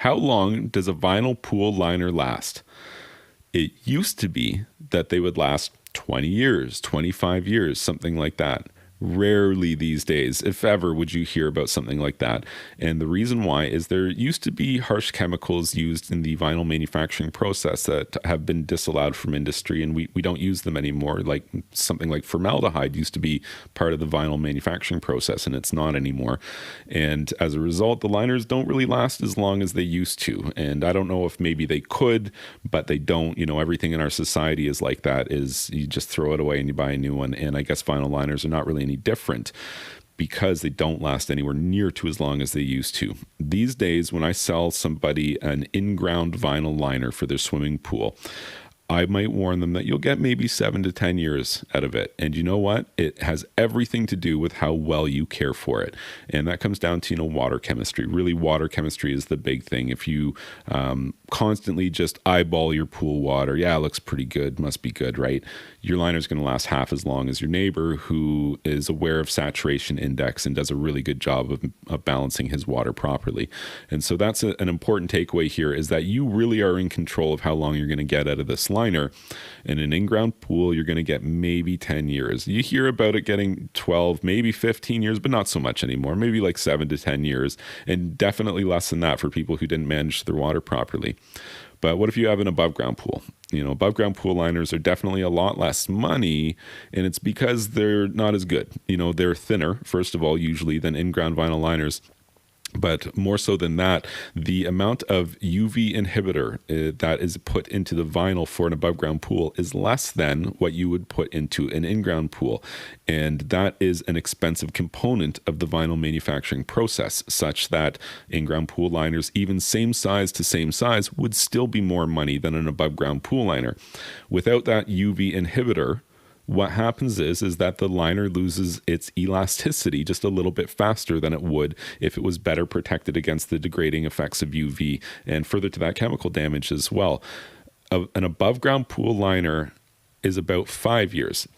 How long does a vinyl pool liner last? It used to be that they would last 20 years, 25 years, something like that. Rarely these days, if ever, would you hear about something like that. And the reason why is there used to be harsh chemicals used in the vinyl manufacturing process that have been disallowed from industry, and we don't use them anymore. Like something like formaldehyde used to be part of the vinyl manufacturing process, and it's not anymore. And as a result, the liners don't really last as long as they used to. And I don't know if maybe they could, but they don't. You know, everything in our society is like that, is you just throw it away and you buy a new one. And I guess vinyl liners are not really any different because they don't last anywhere near to as long as they used to. These days, when I sell somebody an in-ground vinyl liner for their swimming pool, I might warn them that you'll get maybe 7 to 10 years out of it. And you know what? It has everything to do with how well you care for it. And that comes down to, water chemistry. Really, water chemistry is the big thing. If you constantly just eyeball your pool water, yeah, it looks pretty good, must be good, right? Your liner is going to last half as long as your neighbor who is aware of saturation index and does a really good job of balancing his water properly. And so that's an important takeaway here, is that you really are in control of how long you're going to get out of this liner. In an in-ground pool, you're going to get maybe 10 years. You hear about it getting 12, maybe 15 years, but not so much anymore. Maybe like 7 to 10 years, and definitely less than that for people who didn't manage their water properly. But what if you have an above ground pool? Above ground pool liners are definitely a lot less money, and it's because they're not as good. They're thinner, first of all, usually, than in-ground vinyl liners. But more so than that, the amount of UV inhibitor that is put into the vinyl for an above ground pool is less than what you would put into an in-ground pool. And that is an expensive component of the vinyl manufacturing process, such that in-ground pool liners, even same size to same size, would still be more money than an above ground pool liner. Without that UV inhibitor, what happens is that the liner loses its elasticity just a little bit faster than it would if it was better protected against the degrading effects of UV, and further to that, chemical damage as well. An above ground pool liner is about 5 years,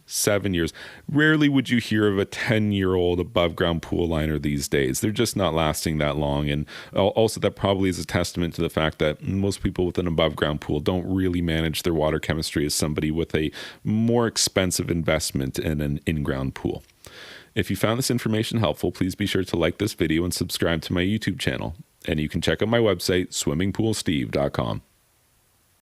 7 years. Rarely would you hear of a 10-year-old above ground pool liner these days. They're just not lasting that long. And also, that probably is a testament to the fact that most people with an above ground pool don't really manage their water chemistry as somebody with a more expensive investment in an in-ground pool. If you found this information helpful, please be sure to like this video and subscribe to my YouTube channel. And you can check out my website, swimmingpoolsteve.com.